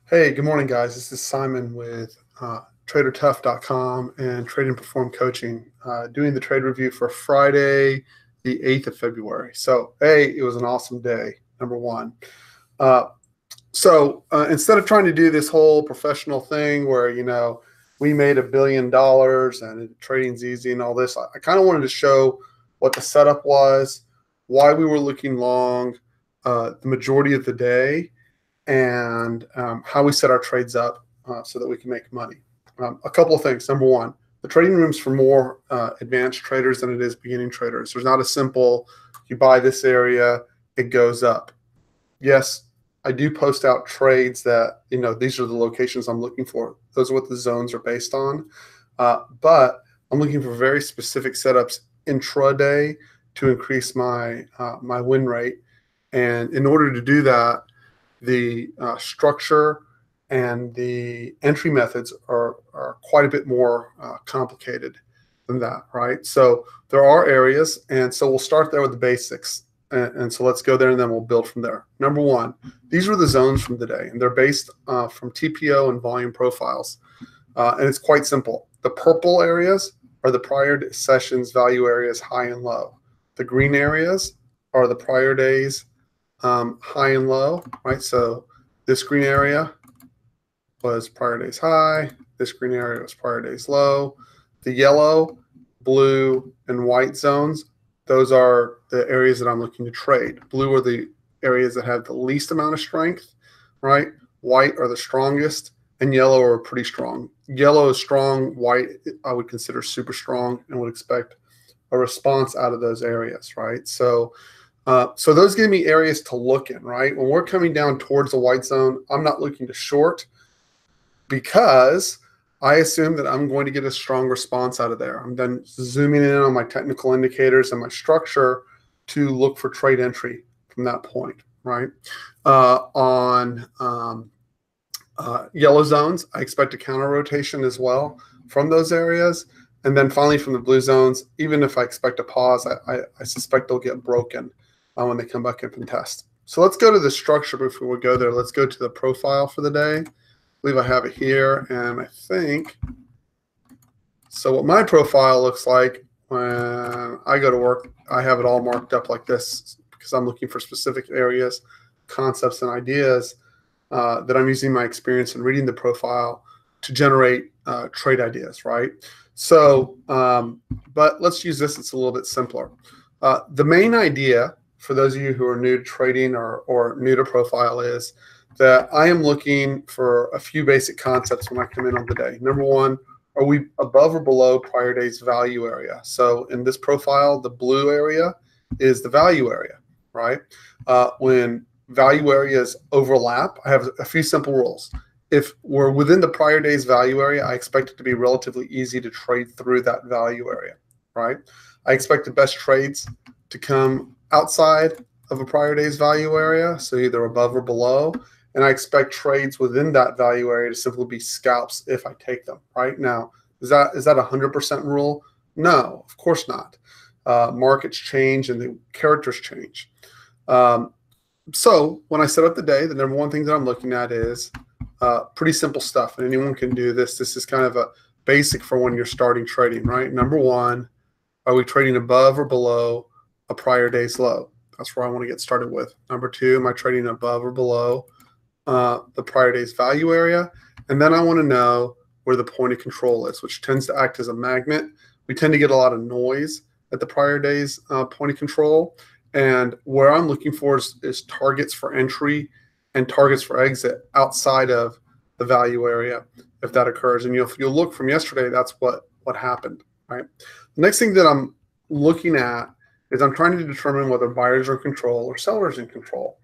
Hey, good morning, guys. This is Simon with TraderTough.com and Trade and Perform Coaching, doing the trade review for Friday, the 8th of February. So, hey, it was an awesome day, number one. Instead of trying to do this whole professional thing where, we made $1 billion and trading's easy and all this, I kind of wanted to show what the setup was, why we were looking long the majority of the day, and how we set our trades up so that we can make money. A couple of things. Number one, the trading room's for more advanced traders than it is beginning traders. There's not a simple, you buy this area, it goes up. Yes, I do post out trades that, these are the locations I'm looking for. Those are what the zones are based on. But I'm looking for very specific setups intraday to increase my my win rate. And in order to do that, the structure and the entry methods are quite a bit more complicated than that, right? So there are areas, and so we'll start there with the basics. And so let's go there, and then we'll build from there. Number one, these were the zones from the day, and they're based from TPO and volume profiles. And it's quite simple. The purple areas are the prior sessions value areas high and low. The green areas are the prior days high and low, right? So this green area was prior days high. This green area was prior days low. The yellow, blue, and white zones, those are the areas that I'm looking to trade. Blue are the areas that have the least amount of strength, right? White are the strongest, and yellow are pretty strong. Yellow is strong. White I would consider super strong and would expect a response out of those areas, right? So those give me areas to look in, right? When we're coming down towards the white zone, I'm not looking to short because I assume that I'm going to get a strong response out of there. I'm then zooming in on my technical indicators and my structure to look for trade entry from that point, right? On yellow zones, I expect a counter rotation as well from those areas. And then finally from the blue zones, even if I expect a pause, I suspect they'll get broken when they come back up and test. So let's go to the structure before we go there. Let's go to the profile for the day. I believe I have it here, and I think so. What my profile looks like when I go to work, I have it all marked up like this because I'm looking for specific areas, concepts, and ideas that I'm using my experience in reading the profile to generate trade ideas, right? So, but let's use this. It's a little bit simpler. The main idea for those of you who are new to trading or new to profile is that I am looking for a few basic concepts when I come in on the day. Number one, are we above or below prior day's value area? So in this profile, the blue area is the value area, right? When value areas overlap, I have a few simple rules. If we're within the prior day's value area, I expect it to be relatively easy to trade through that value area, right? I expect the best trades to come outside of a prior day's value area, so either above or below, and I expect trades within that value area to simply be scalps if I take them. Right now, is that a 100% rule? No, of course not. Markets change and the characters change. So when I set up the day, the number one thing that I'm looking at is pretty simple stuff, and anyone can do this. This is kind of a basic for when you're starting trading, right? Number one, are we trading above or below a prior day's low? That's where I want to get started with. Number two, am I trading above or below the prior day's value area? And then I want to know where the point of control is, which tends to act as a magnet. We tend to get a lot of noise at the prior day's point of control. And where I'm looking for is targets for entry and targets for exit outside of the value area if that occurs. And if you look from yesterday, that's what happened, right? The next thing that I'm looking at is I'm trying to determine whether buyers are in control or sellers in control.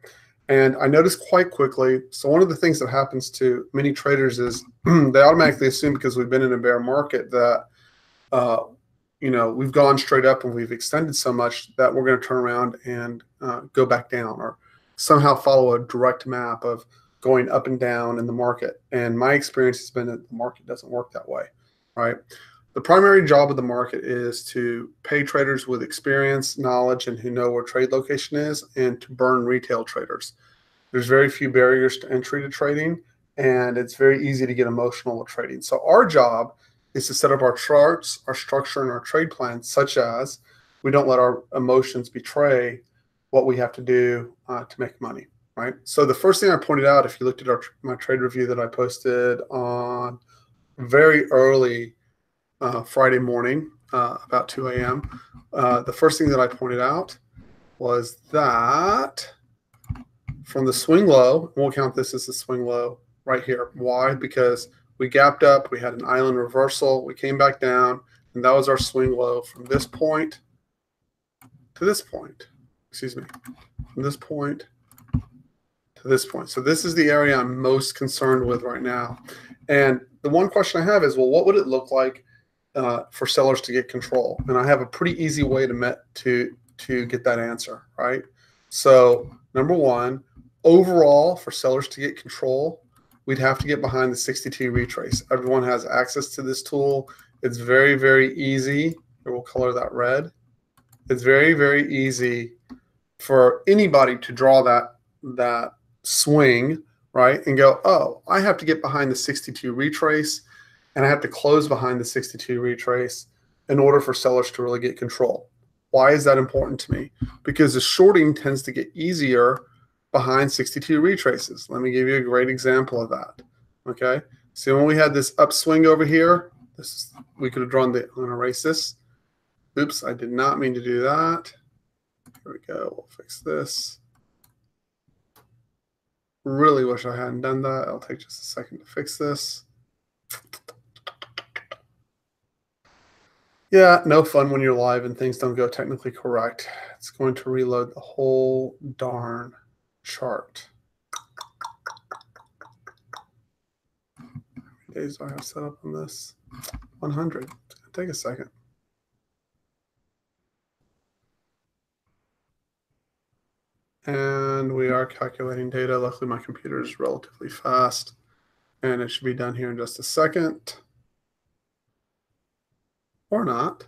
And I noticed quite quickly, so one of the things that happens to many traders is they automatically assume because we've been in a bear market that, we've gone straight up and we've extended so much that we're going to turn around and go back down or somehow follow a direct map of going up and down in the market. And my experience has been that the market doesn't work that way, right? The primary job of the market is to pay traders with experience, knowledge, and who know where trade location is, and to burn retail traders. There's very few barriers to entry to trading, and it's very easy to get emotional with trading. So our job is to set up our charts, our structure, and our trade plans such as we don't let our emotions betray what we have to do to make money, right? So the first thing I pointed out, if you looked at my trade review that I posted on very early Friday morning, about 2 a.m., the first thing that I pointed out was that from the swing low, we'll count this as the swing low right here. Why? Because we gapped up, we had an island reversal, we came back down, and that was our swing low from this point to this point. Excuse me, from this point to this point. So this is the area I'm most concerned with right now. And the one question I have is, well, what would it look like for sellers to get control? And I have a pretty easy way to get that answer, right? So number one, overall, for sellers to get control, we'd have to get behind the 62 retrace. Everyone has access to this tool. It's very, very easy. We'll color that red. It's very, very easy for anybody to draw that swing, right, and go, oh, I have to get behind the 62 retrace, and I have to close behind the 62 retrace in order for sellers to really get control. Why is that important to me? Because the shorting tends to get easier behind 62 retraces. Let me give you a great example of that. Okay, see, when we had this upswing over here, we could have drawn I'm going to erase this. Oops, I did not mean to do that. Here we go. We'll fix this. Really wish I hadn't done that. It'll take just a second to fix this. Yeah, no fun when you're live and things don't go technically correct. It's going to reload the whole darn chart. How many days do I have set up on this? 100. It's going to take a second. And we are calculating data. Luckily, my computer is relatively fast, and it should be done here in just a second. Or not.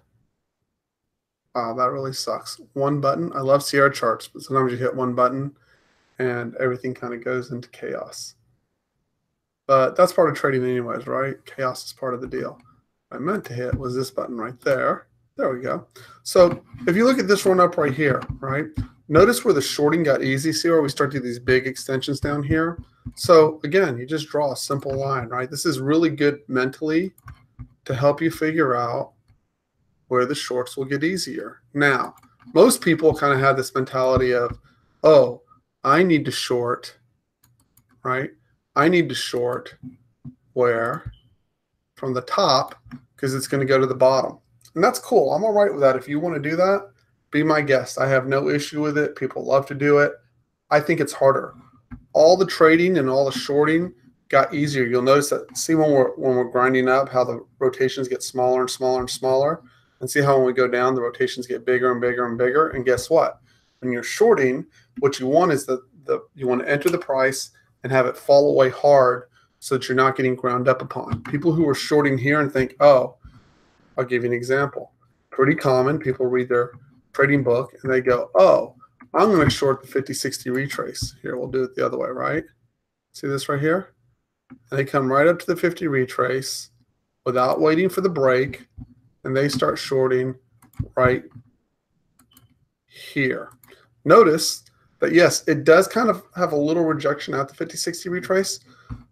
Wow, that really sucks. One button. I love Sierra charts, but sometimes you hit one button and everything kind of goes into chaos. But that's part of trading anyways, right? Chaos is part of the deal. What I meant to hit was this button right there. There we go. So if you look at this run up right here, right? Notice where the shorting got easy. See where we start to do these big extensions down here? So again, you just draw a simple line, right? This is really good mentally to help you figure out where the shorts will get easier. Now, most people kind of have this mentality of, oh, I need to short, right? I need to short where? From the top, because it's going to go to the bottom. And that's cool. I'm all right with that. If you want to do that, be my guest. I have no issue with it. People love to do it. I think it's harder. All the trading and all the shorting got easier. You'll notice that, see when we're grinding up, how the rotations get smaller and smaller and smaller, and see how when we go down, the rotations get bigger and bigger and bigger. And guess what? When you're shorting, what you want is you want to enter the price and have it fall away hard so that you're not getting ground up upon. People who are shorting here and think, oh, I'll give you an example. Pretty common. People read their trading book and they go, oh, I'm going to short the 50-60 retrace. Here, we'll do it the other way, right? See this right here? And they come right up to the 50 retrace without waiting for the break, and they start shorting right here. Notice that, yes, it does kind of have a little rejection at the 50-60 retrace,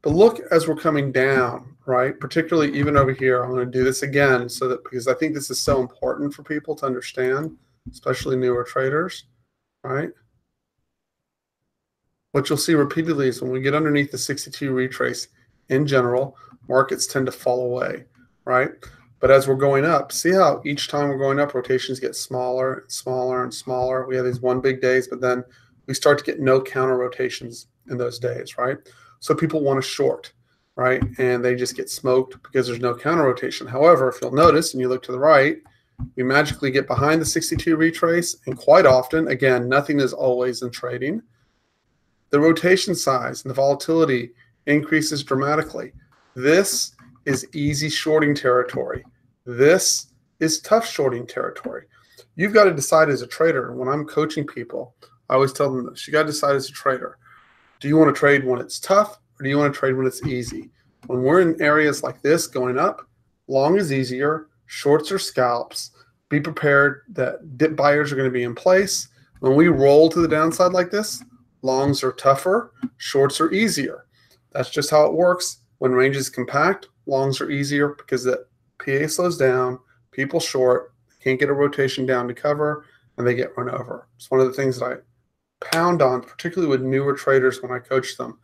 but look as we're coming down, right? Particularly even over here. I'm going to do this again because I think this is so important for people to understand, especially newer traders, right? What you'll see repeatedly is when we get underneath the 62 retrace, in general, markets tend to fall away, right? But as we're going up, see how each time we're going up, rotations get smaller and smaller and smaller. We have these one big days, but then we start to get no counter rotations in those days, right? So people want to short, right? And they just get smoked because there's no counter rotation. However, if you'll notice and you look to the right, we magically get behind the 62 retrace, and quite often, again, nothing is always in trading, the rotation size and the volatility increases dramatically. This is easy shorting territory. This is tough shorting territory. You've got to decide as a trader. When I'm coaching people, I always tell them this. You got to decide as a trader. Do you want to trade when it's tough, or do you want to trade when it's easy? When we're in areas like this going up, long is easier, shorts are scalps. Be prepared that dip buyers are going to be in place. When we roll to the downside like this, longs are tougher, shorts are easier. That's just how it works. When range is compact, longs are easier because the PA slows down, people short, can't get a rotation down to cover, and they get run over. It's one of the things that I pound on, particularly with newer traders when I coach them.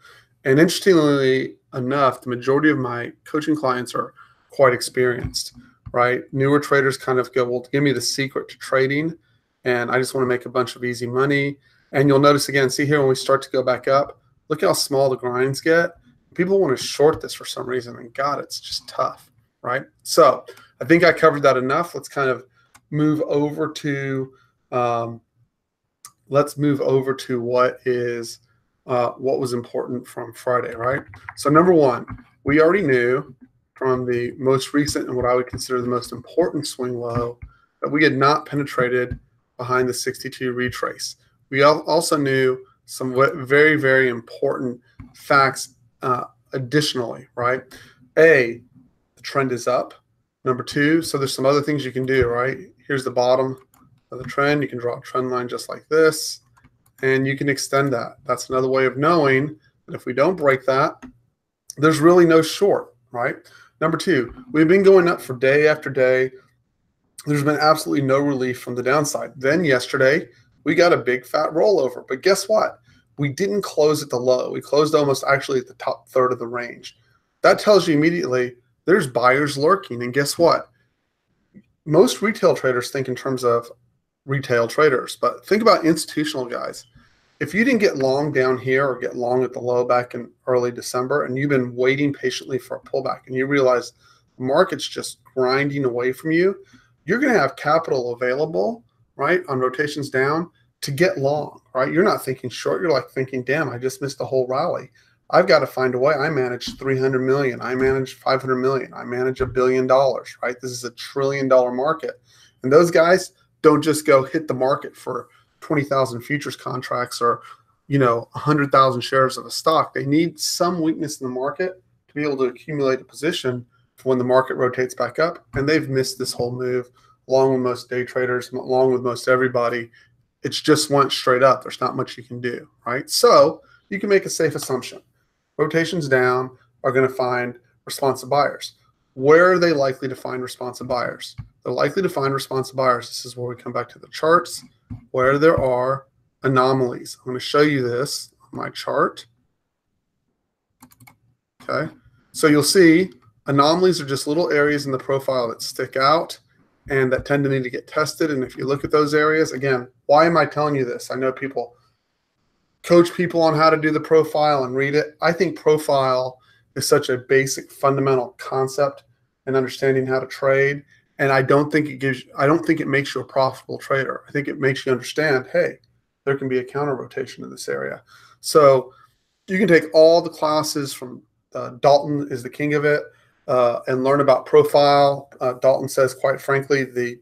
And interestingly enough, the majority of my coaching clients are quite experienced, right? Newer traders kind of go, well, give me the secret to trading, and I just want to make a bunch of easy money. And you'll notice again, see here when we start to go back up, look how small the grinds get. People want to short this for some reason, and God, it's just tough, right? So I think I covered that enough. Let's kind of move over to what was important from Friday, right? So number one, we already knew from the most recent and what I would consider the most important swing low that we had not penetrated behind the 62 retrace. We also knew some very, very important facts additionally, right? A, the trend is up. Number two, so there's some other things you can do, right? Here's the bottom of the trend. You can draw a trend line just like this, and you can extend that. That's another way of knowing that if we don't break that, there's really no short, right? Number two, we've been going up for day after day. There's been absolutely no relief from the downside. Then yesterday, we got a big fat rollover. But guess what? We didn't close at the low. We closed almost actually at the top third of the range. That tells you immediately there's buyers lurking. And guess what? Most retail traders think in terms of retail traders, but think about institutional guys. If you didn't get long down here or get long at the low back in early December, and you've been waiting patiently for a pullback, and you realize the market's just grinding away from you, you're going to have capital available, right, on rotations down to get long, right? You're not thinking short. You're like thinking, damn, I just missed the whole rally. I've got to find a way. I manage 300 million. I manage 500 million. I manage $1 billion, right? This is a $1 trillion market. And those guys don't just go hit the market for 20,000 futures contracts or, 100,000 shares of a stock. They need some weakness in the market to be able to accumulate a position for when the market rotates back up. And they've missed this whole move, along with most day traders, along with most everybody. It's just went straight up. There's not much you can do, right? So you can make a safe assumption. Rotations down are going to find responsive buyers. Where are they likely to find responsive buyers? They're likely to find responsive buyers. This is where we come back to the charts, where there are anomalies. I'm going to show you this on my chart. Okay. So you'll see anomalies are just little areas in the profile that stick out and that tend to need to get tested. And if you look at those areas, again, why am I telling you this? I know people coach people on how to do the profile and read it. I think profile is such a basic fundamental concept in understanding how to trade. And I don't think it makes you a profitable trader. I think it makes you understand, hey, there can be a counter rotation in this area. So you can take all the classes from Dalton is the king of it and learn about profile. Dalton says, quite frankly, the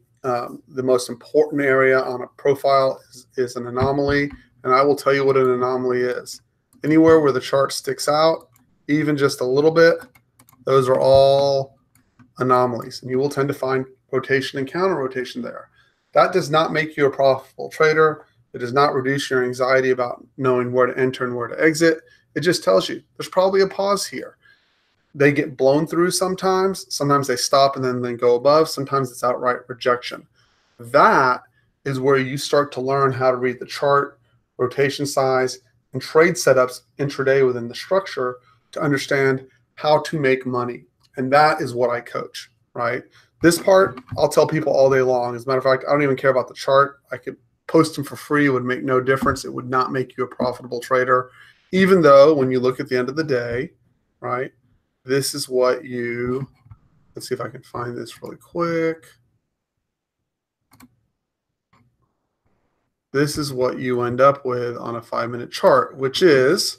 most important area on a profile is an anomaly. And I will tell you what an anomaly is. Anywhere where the chart sticks out, even just a little bit, those are all anomalies. And you will tend to find rotation and counter rotation there. That does not make you a profitable trader. It does not reduce your anxiety about knowing where to enter and where to exit. It just tells you there's probably a pause here. They get blown through sometimes. Sometimes they stop and then they go above. Sometimes it's outright rejection. That is where you start to learn how to read the chart, rotation size, and trade setups intraday within the structure to understand how to make money. And that is what I coach, right? This part, I'll tell people all day long. As a matter of fact, I don't even care about the chart. I could post them for free. It would make no difference. It would not make you a profitable trader, even though when you look at the end of the day, right, this is what you, let's see if I can find this really quick. This is what you end up with on a 5-minute chart, which is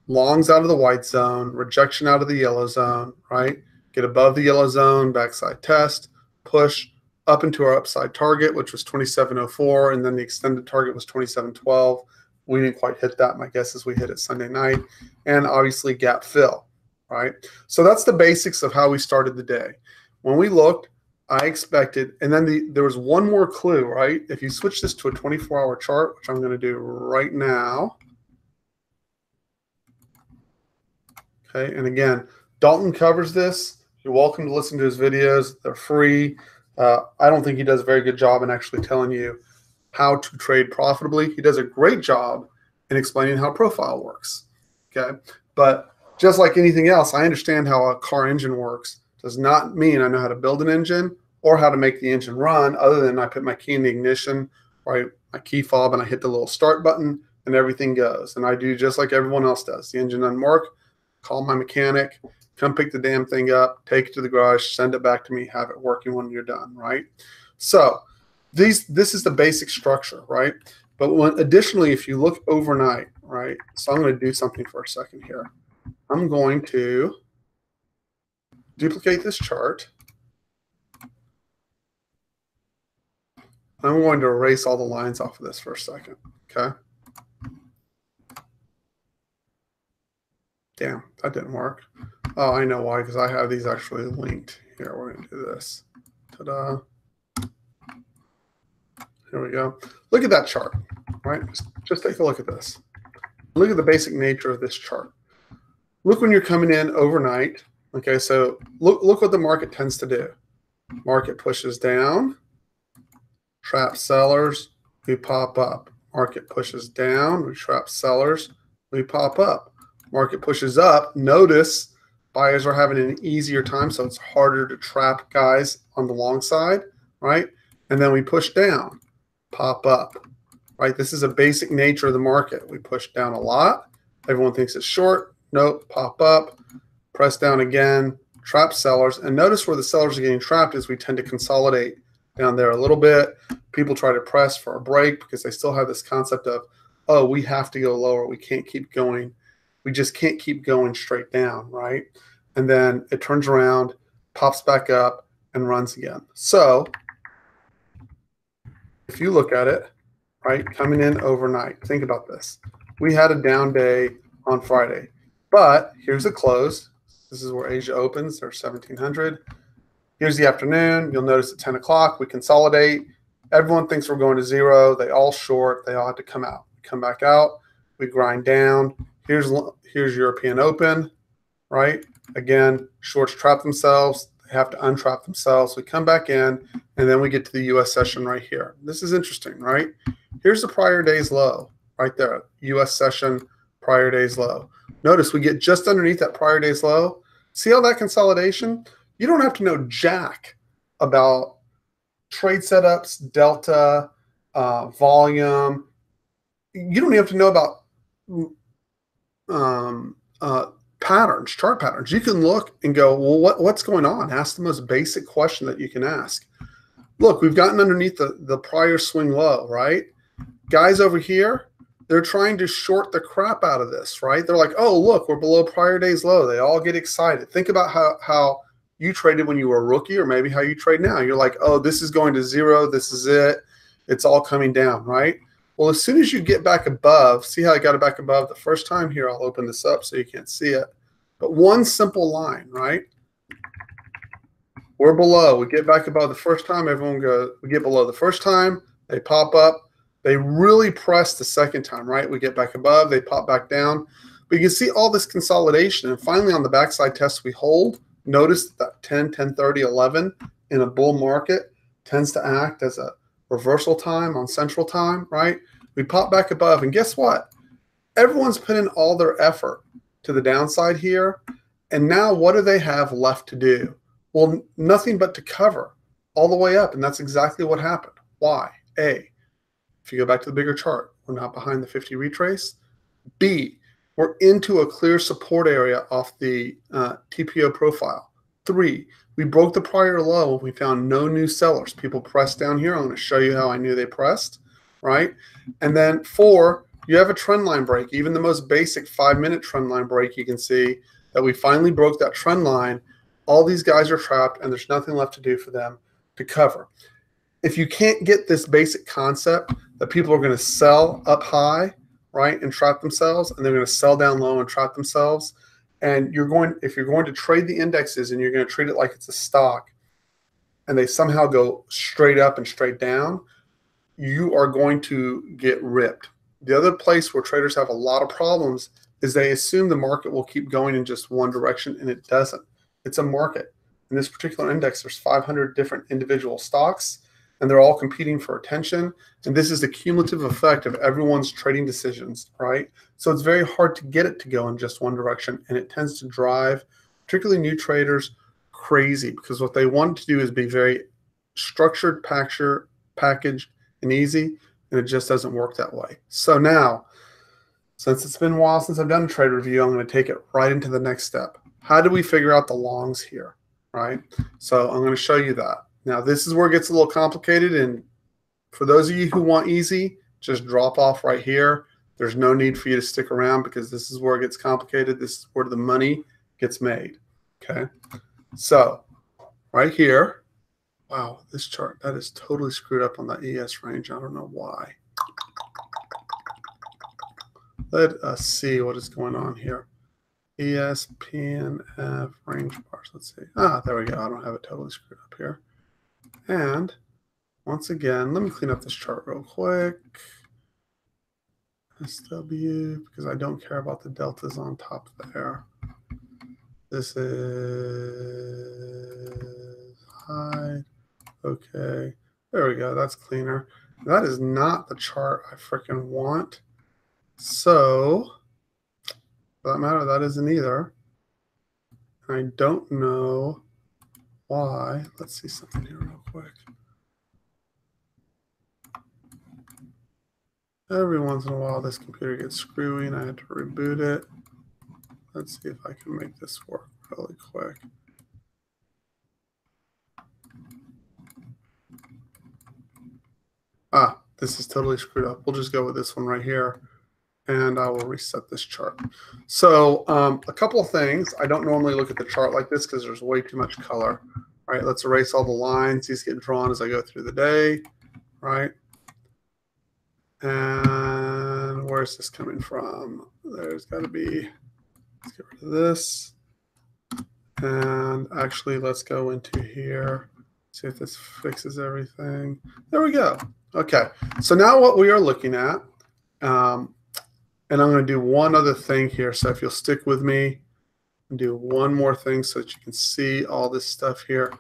longs out of the white zone, rejection out of the yellow zone, right? Get above the yellow zone, backside test, push up into our upside target, which was 27.04, and then the extended target was 27.12. We didn't quite hit that. My guess is we hit it Sunday night. And obviously gap fill, right? So that's the basics of how we started the day. When we looked, I expected, and then there was one more clue, right? If you switch this to a 24-hour chart, which I'm going to do right now. Okay, and again, Dalton covers this. You're welcome to listen to his videos. They're free. I don't think he does a very good job in actually telling you how to trade profitably. He does a great job in explaining how profile works. Okay, but just like anything else, I understand how a car engine works. Does not mean I know how to build an engine or how to make the engine run, other than I put my key in the ignition, right, my key fob, and I hit the little start button, and everything goes. And I do just like everyone else does. The engine doesn't work, call my mechanic, come pick the damn thing up, take it to the garage, send it back to me, have it working when you're done, right? So this is the basic structure, right? But additionally, if you look overnight, right, so I'm going to do something for a second here. I'm going to duplicate this chart. I'm going to erase all the lines off of this for a second, okay? Damn, that didn't work. Oh, I know why, because I have these actually linked. Here, we're going to do this. Ta-da. Here we go. Look at that chart, right? Just take a look at this. Look at the basic nature of this chart. Look when you're coming in overnight. Okay, so look what the market tends to do. Market pushes down, trap sellers, we pop up. Market pushes down, we trap sellers, we pop up. Market pushes up, notice buyers are having an easier time, so it's harder to trap guys on the long side, right? And then we push down, pop up, right? This is a basic nature of the market. We push down a lot. Everyone thinks it's short. Nope, pop up, press down again, trap sellers. And notice where the sellers are getting trapped is we tend to consolidate down there a little bit. People try to press for a break because they still have this concept of, oh, we have to go lower. We can't keep going. We just can't keep going straight down, right? And then it turns around, pops back up, and runs again. So if you look at it, right, coming in overnight, think about this. We had a down day on Friday, but here's the close. This is where Asia opens. There's 1700. Here's the afternoon. You'll notice at 10 o'clock, we consolidate. Everyone thinks we're going to zero. They all short. They all have to come out. We come back out. We grind down. Here's European open, right? Again, shorts trap themselves. They have to untrap themselves. We come back in, and then we get to the U.S. session right here. This is interesting, right? Here's the prior day's low right there. U.S. session, prior day's low. Notice we get just underneath that prior day's low. See all that consolidation? You don't have to know jack about trade setups, delta, volume. You don't even have to know about patterns, chart patterns. You can look and go, well, what's going on? Ask the most basic question that you can ask. Look, we've gotten underneath the prior swing low, right? Guys over here, they're trying to short the crap out of this, right? They're like, oh, look, we're below prior day's low. They all get excited. Think about how you traded when you were a rookie, or maybe how you trade now. You're like, oh, this is going to zero. This is it. It's all coming down, right? Well, as soon as you get back above, see how I got it back above the first time here? I'll open this up so you can't see it. But one simple line, right? We're below. We get back above the first time. Everyone goes, we get below the first time. They pop up. They really press the second time, right? We get back above. They pop back down. But you can see all this consolidation. And finally, on the backside test we hold, notice that 10, 10:30, 11 in a bull market tends to act as a reversal time on central time, right? We pop back above, and guess what? Everyone's put in all their effort to the downside here, and now what do they have left to do? Well, nothing but to cover all the way up, and that's exactly what happened. Why? A, if you go back to the bigger chart, we're not behind the 50 retrace. B, we're into a clear support area off the TPO profile. 3, we broke the prior low and we found no new sellers. People pressed down here. I'm going to show you how I knew they pressed, right? And then 4, you have a trend line break. Even the most basic 5-minute trend line break, you can see that we finally broke that trend line. All these guys are trapped, and there's nothing left to do for them to cover. If you can't get this basic concept that people are going to sell up high, right, and trap themselves, and they're going to sell down low and trap themselves. And if you're going to trade the indexes and you're going to treat it like it's a stock, and they somehow go straight up and straight down, you are going to get ripped. The other place where traders have a lot of problems is they assume the market will keep going in just one direction, and it doesn't. It's a market. In this particular index, there's 500 different individual stocks, and they're all competing for attention. And this is the cumulative effect of everyone's trading decisions, right? So it's very hard to get it to go in just one direction, and it tends to drive particularly new traders crazy, because what they want to do is be very structured, packaged, and easy, and it just doesn't work that way. So now, since it's been a while since I've done a trade review, I'm going to take it right into the next step. How do we figure out the longs here, right? So I'm going to show you that. Now, this is where it gets a little complicated, and for those of you who want easy, just drop off right here. There's no need for you to stick around, because this is where it gets complicated. This is where the money gets made, okay? So right here, wow, this chart, that is totally screwed up on that ES range. I don't know why. Let us see what is going on here. ES, PNF, range bars. Let's see. Ah, there we go. I don't have it totally screwed up here. And once again, let me clean up this chart real quick. SW, because I don't care about the deltas on top there. This is hide. Okay. There we go. That's cleaner. That is not the chart I freaking want. So, for that matter, that isn't either. I don't know why. Let's see something here real quick. Every once in a while, this computer gets screwy and I have to reboot it. Let's see if I can make this work really quick. Ah, this is totally screwed up. We'll just go with this one right here, and I will reset this chart. So a couple of things. I don't normally look at the chart like this because there's way too much color. All right, let's erase all the lines. These get drawn as I go through the day, right? And where's this coming from? There's got to be, let's get rid of this. And actually, let's go into here, see if this fixes everything. There we go. Okay, so now what we are looking at, and I'm going to do one other thing here. So if you'll stick with me and do one more thing so that you can see all this stuff here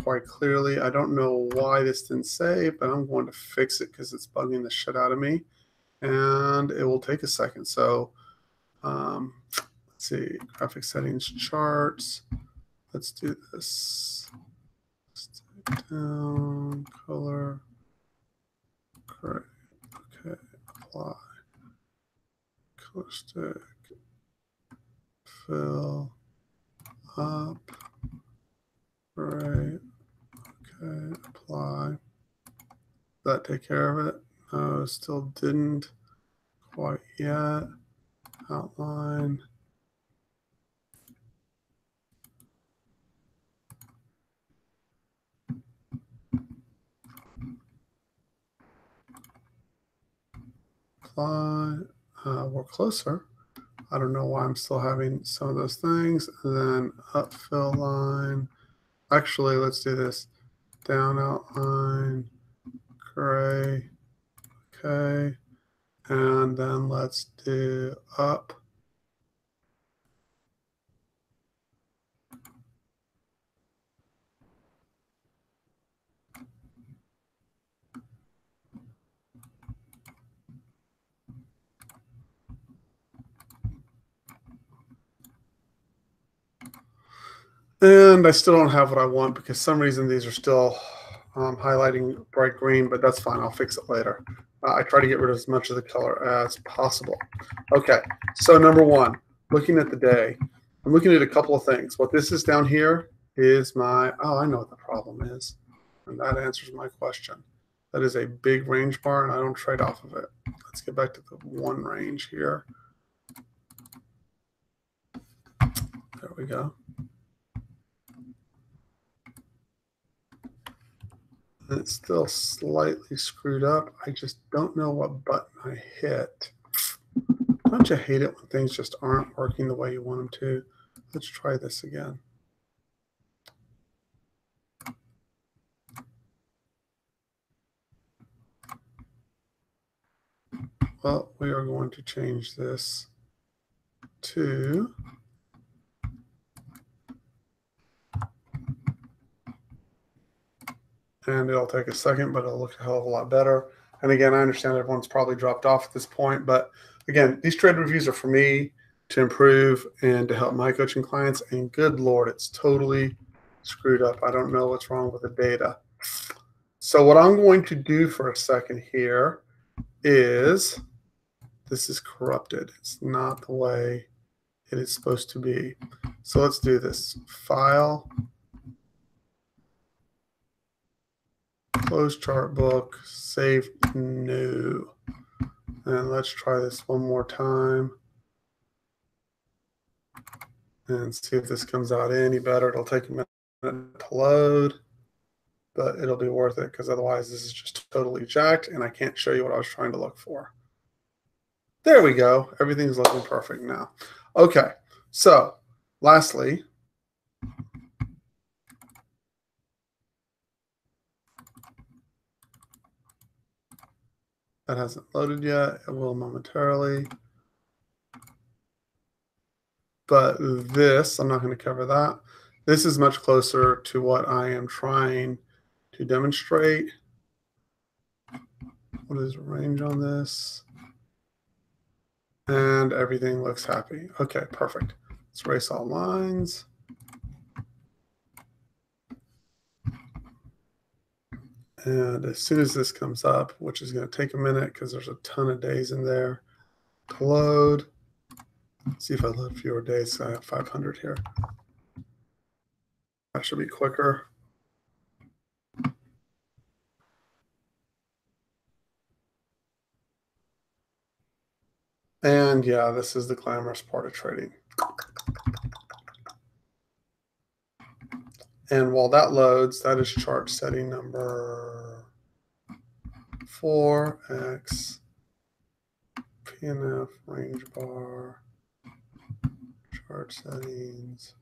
quite clearly. I don't know why this didn't save, but I'm going to fix it because it's bugging the shit out of me. And it will take a second. So let's see, graphic settings, charts. Let's do this. Let's take down color. Great. Okay, apply. Color stick. Fill up. Right. Okay, apply. Did that take care of it? No, still didn't quite yet. Outline. Apply. We're closer. I don't know why I'm still having some of those things. And then up fill line. Actually, let's do this. Down outline. Gray. Okay. And then let's do up. And I still don't have what I want because for some reason these are still highlighting bright green, but that's fine. I'll fix it later. I try to get rid of as much of the color as possible. Okay, so number one, looking at the day, I'm looking at a couple of things. What this is down here is my, oh, I know what the problem is. And that answers my question. That is a big range bar, and I don't trade off of it. Let's get back to the one range here. There we go. And it's still slightly screwed up. I just don't know what button I hit. Don't you hate it when things just aren't working the way you want them to? Let's try this again. Well, we are going to change this to and it'll take a second, but it'll look a hell of a lot better. And again, I understand everyone's probably dropped off at this point, but again, these trade reviews are for me to improve and to help my coaching clients. And good Lord, it's totally screwed up. I don't know what's wrong with the data. So what I'm going to do for a second here is this is corrupted. It's not the way it is supposed to be. So let's do this. File, close chart book, save new. And let's try this one more time and see if this comes out any better. It'll take a minute to load, but it'll be worth it because otherwise this is just totally jacked and I can't show you what I was trying to look for. There we go. Everything's looking perfect now. Okay, so lastly, that hasn't loaded yet. It will momentarily. But this, I'm not going to cover that. This is much closer to what I am trying to demonstrate. What is the range on this? And everything looks happy. Okay, perfect. Let's erase all lines. And as soon as this comes up, which is going to take a minute because there's a ton of days in there to load. Let's see if I load fewer days. So I have 500 here. That should be quicker. And yeah, this is the glamorous part of trading. And while that loads, that is chart setting number 4x PNF range bar chart settings.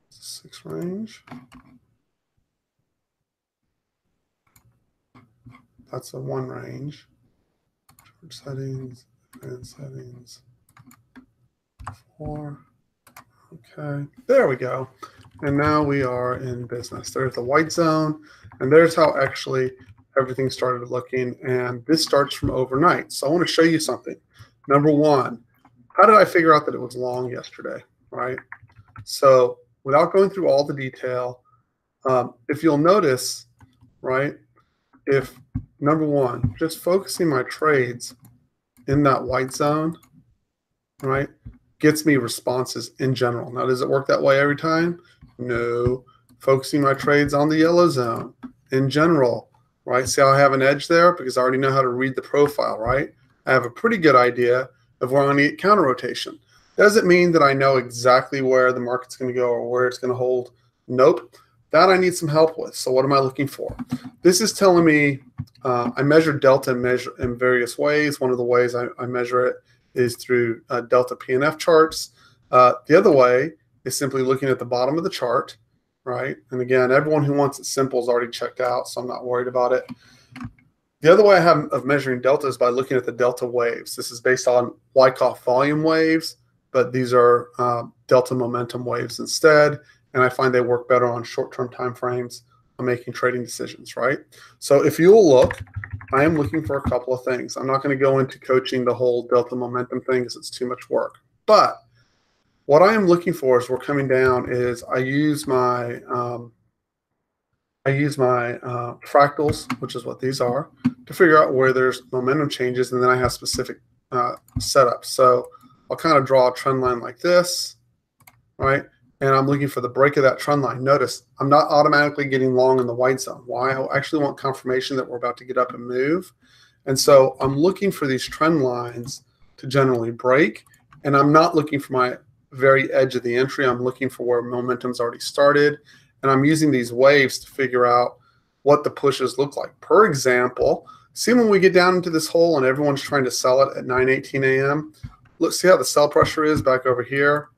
Six range. That's a one range. Chart settings, advanced settings. 4. Okay, there we go. And now we are in business. There's the white zone, and there's how actually everything started looking. And this starts from overnight. So I want to show you something. Number one, how did I figure out that it was long yesterday, right? So without going through all the detail, if you'll notice, right, if number one, just focusing my trades in that white zone, right, gets me responses in general. Now, does it work that way every time? No. Focusing my trades on the yellow zone in general, right? See how I have an edge there? Because I already know how to read the profile, right? I have a pretty good idea of where I'm going to get counter rotation. Doesn't mean that I know exactly where the market's going to go or where it's going to hold. Nope. That I need some help with. So what am I looking for? This is telling me I measure delta in various ways. One of the ways I measure it is through delta PNF charts. The other way is simply looking at the bottom of the chart, right? And again, everyone who wants it simple is already checked out, so I'm not worried about it. The other way I have of measuring delta is by looking at the delta waves. This is based on Wyckoff volume waves, but these are delta momentum waves instead, and I find they work better on short-term time frames on making trading decisions, right? So if you'll look, I am looking for a couple of things. I'm not going to go into coaching the whole delta momentum thing because it's too much work. But what I am looking for as we're coming down is I use my fractals, which is what these are, to figure out where there's momentum changes, and then I have specific setups. So I'll kind of draw a trend line like this, right? And I'm looking for the break of that trend line. Notice I'm not automatically getting long in the white zone. Why? I actually want confirmation that we're about to get up and move. And so I'm looking for these trend lines to generally break. And I'm not looking for my very edge of the entry. I'm looking for where momentum's already started. And I'm using these waves to figure out what the pushes look like. Per example, see when we get down into this hole and everyone's trying to sell it at 9:18 a.m., look, see how the sell pressure is back over here,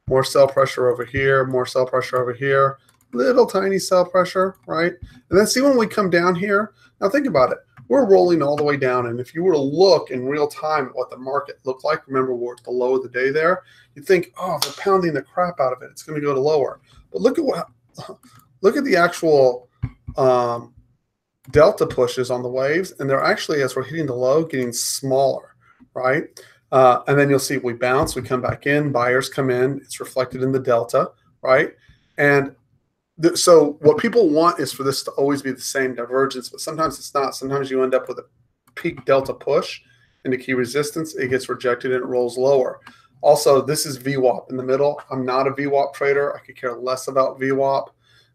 more sell pressure over here, more sell pressure over here, little tiny sell pressure, right? And then see when we come down here, now think about it. We're rolling all the way down, and if you were to look in real time at what the market looked like, remember we're at the low of the day there, you'd think, oh, they're pounding the crap out of it. It's going to go to lower. But look at the actual delta pushes on the waves, and they're actually, as we're hitting the low, getting smaller, right? And then you'll see we bounce, we come back in, buyers come in, it's reflected in the delta, right? And so what people want is for this to always be the same divergence, but sometimes it's not. Sometimes you end up with a peak delta push into key resistance. It gets rejected and it rolls lower. Also, this is VWAP in the middle. I'm not a VWAP trader. I could care less about VWAP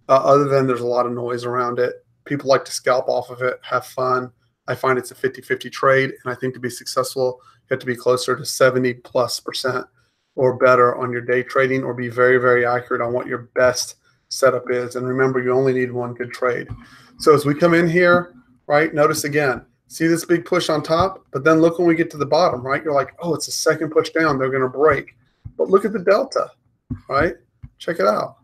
other than there's a lot of noise around it. People like to scalp off of it, have fun. I find it's a 50-50 trade, and I think to be successful, you have to be closer to 70+% or better on your day trading, or be very, very accurate on what your best setup is. And remember, you only need one good trade. So as we come in here, right, notice again, see this big push on top, but then look when we get to the bottom, right? You're like, oh, it's a second push down. They're going to break. But look at the delta, right? Check it out.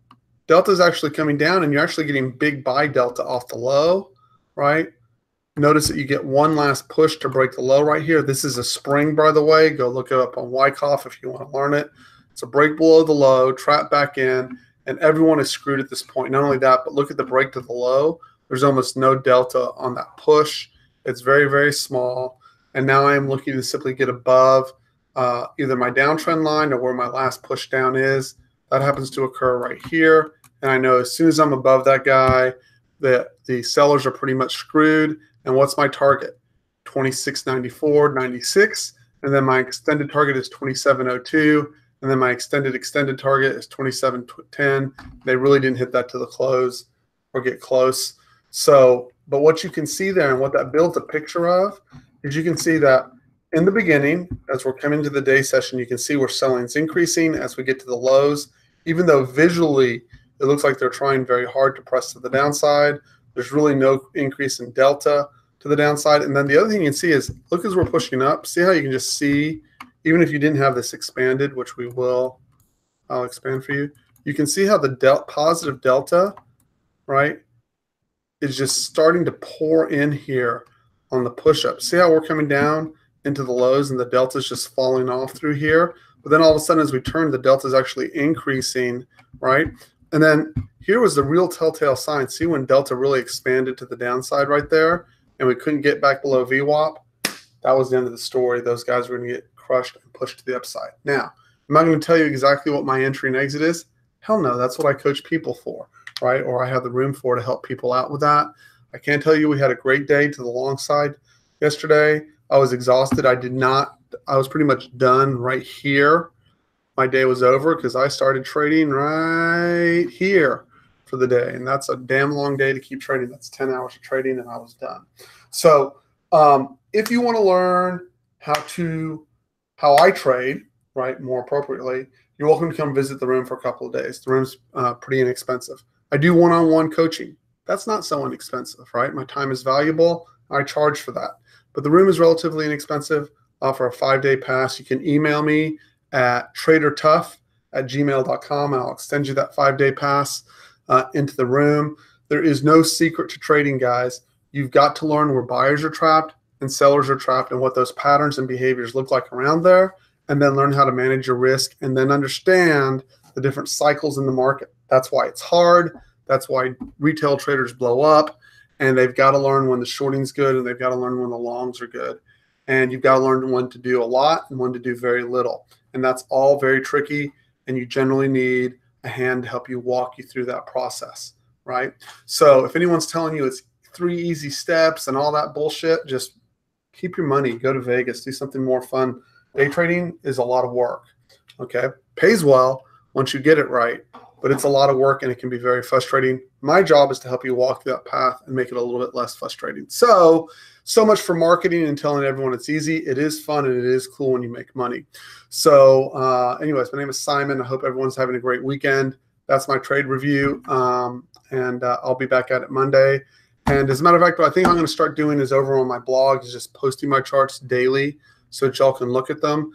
Delta is actually coming down, and you're actually getting big buy delta off the low, right? Notice that you get one last push to break the low right here. This is a spring, by the way. Go look it up on Wyckoff if you want to learn it. It's a break below the low, trap back in, and everyone is screwed at this point. Not only that, but look at the break to the low. There's almost no delta on that push. It's very, very small. And now I am looking to simply get above either my downtrend line or where my last push down is. That happens to occur right here. And I know as soon as I'm above that guy, the sellers are pretty much screwed. And what's my target? 26.94, 96. And then my extended target is 27.02. And then my extended target is 27.10. They really didn't hit that to the close or get close. So, but what you can see there and what that builds a picture of is you can see that in the beginning, as we're coming to the day session, you can see where selling's increasing as we get to the lows. Even though visually it looks like they're trying very hard to press to the downside, there's really no increase in delta to the downside. And then the other thing you can see is, look as we're pushing up, see how you can just see, even if you didn't have this expanded, which we will, I'll expand for you. You can see how the positive delta, right, is just starting to pour in here on the push-up. See how we're coming down into the lows and the delta is just falling off through here? But then all of a sudden as we turn, the delta is actually increasing, right? And then here was the real telltale sign. See when delta really expanded to the downside right there and we couldn't get back below VWAP? That was the end of the story. Those guys were going to get crushed and pushed to the upside. Now, am I going to tell you exactly what my entry and exit is? Hell no, that's what I coach people for, right? Or I have the room for to help people out with that. I can't tell you we had a great day to the long side yesterday. I was exhausted. I was pretty much done right here. My day was over because I started trading right here for the day. And that's a damn long day to keep trading. That's 10 hours of trading and I was done. So if you want to learn how I trade, right, more appropriately, you're welcome to come visit the room for a couple of days. The room's pretty inexpensive. I do one-on-one coaching. That's not so inexpensive, right? My time is valuable. I charge for that. But the room is relatively inexpensive. I offer a 5-day pass. You can email me at tradertough@gmail.com, and I'll extend you that 5-day pass into the room. There is no secret to trading, guys. You've got to learn where buyers are trapped and sellers are trapped and what those patterns and behaviors look like around there, and then learn how to manage your risk and then understand the different cycles in the market. That's why it's hard. That's why retail traders blow up, and they've got to learn when the shorting's good and they've got to learn when the longs are good. And you've got to learn when to do a lot and when to do very little. And that's all very tricky, and you generally need a hand to help you walk you through that process, right? So if anyone's telling you it's 3 easy steps and all that bullshit, just keep your money, go to Vegas, do something more fun. Day trading is a lot of work, okay? Pays well once you get it right, but it's a lot of work and it can be very frustrating. My job is to help you walk through that path and make it a little bit less frustrating. So much for marketing and telling everyone it's easy. It is fun and it is cool when you make money. So anyways, my name is Simon. I hope everyone's having a great weekend. That's my trade review. And I'll be back at it Monday. And as a matter of fact, what I think I'm going to start doing is over on my blog is just posting my charts daily so that y'all can look at them.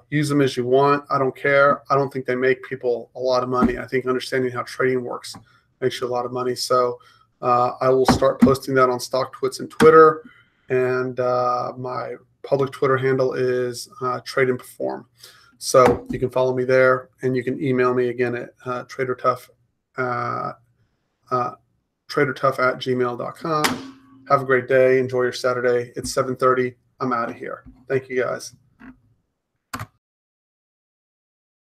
Use them as you want. I don't care. I don't think they make people a lot of money. I think understanding how trading works makes you a lot of money. So I will start posting that on StockTwits and Twitter. And my public Twitter handle is Trade and Perform. So you can follow me there, and you can email me again at tradertough@gmail.com. Have a great day. Enjoy your Saturday. It's 7:30. I'm out of here. Thank you, guys.